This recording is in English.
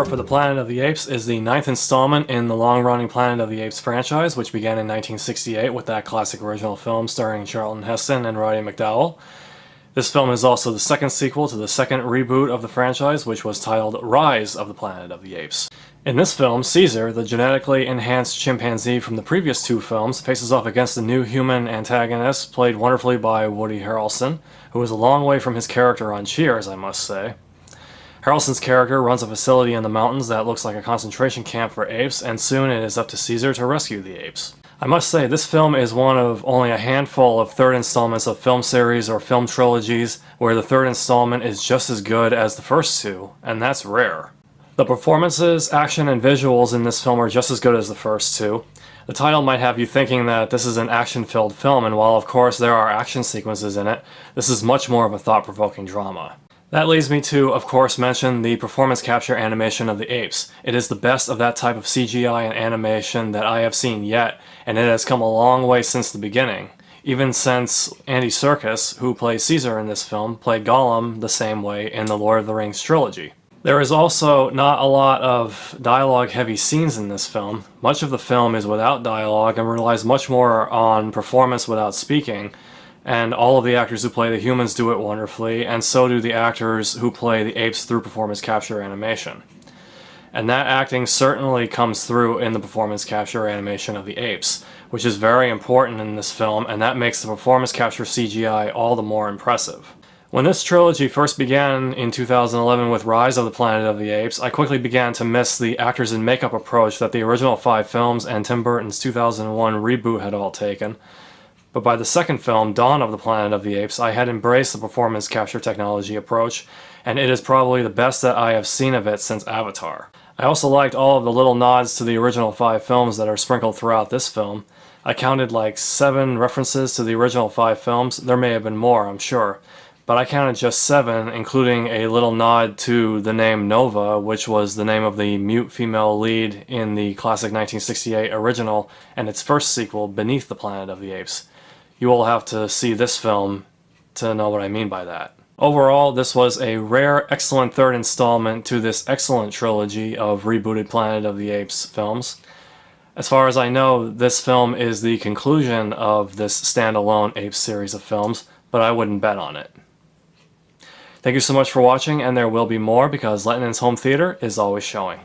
for the Planet of the Apes is the 9th installment in the long-running Planet of the Apes franchise, which began in 1968 with that classic original film starring Charlton Heston and Roddy McDowall. This film is also the second sequel to the second reboot of the franchise, which was titled Rise of the Planet of the Apes. In this film, Caesar, the genetically enhanced chimpanzee from the previous two films, faces off against a new human antagonist, played wonderfully by Woody Harrelson, who is a long way from his character on Cheers, I must say. Harrelson's character runs a facility in the mountains that looks like a concentration camp for apes, and soon it is up to Caesar to rescue the apes. I must say, this film is one of only a handful of third installments of film series or film trilogies where the third installment is just as good as the first two, and that's rare. The performances, action, and visuals in this film are just as good as the first two. The title might have you thinking that this is an action-filled film, and while of course there are action sequences in it, this is much more of a thought-provoking drama. That leads me to, of course, mention the performance capture animation of the apes. It is the best of that type of CGI and animation that I have seen yet, and it has come a long way since the beginning. Even since Andy Serkis, who plays Caesar in this film, played Gollum the same way in the Lord of the Rings trilogy. There is also not a lot of dialogue-heavy scenes in this film. Much of the film is without dialogue and relies much more on performance without speaking, and all of the actors who play the humans do it wonderfully, and so do the actors who play the apes through performance capture animation. And that acting certainly comes through in the performance capture animation of the apes, which is very important in this film, and that makes the performance capture CGI all the more impressive. When this trilogy first began in 2011 with Rise of the Planet of the Apes, I quickly began to miss the actors and makeup approach that the original 5 films and Tim Burton's 2001 reboot had all taken. But by the second film, Dawn of the Planet of the Apes, I had embraced the performance capture technology approach, and it is probably the best that I have seen of it since Avatar. I also liked all of the little nods to the original 5 films that are sprinkled throughout this film. I counted like 7 references to the original 5 films. There may have been more, I'm sure. But I counted just 7, including a little nod to the name Nova, which was the name of the mute female lead in the classic 1968 original and its first sequel, Beneath the Planet of the Apes. You will have to see this film to know what I mean by that. Overall, this was a rare, excellent third installment to this excellent trilogy of rebooted Planet of the Apes films. As far as I know, this film is the conclusion of this standalone Apes series of films, but I wouldn't bet on it. Thank you so much for watching, and there will be more because Lehtonen's Home Theater is always showing.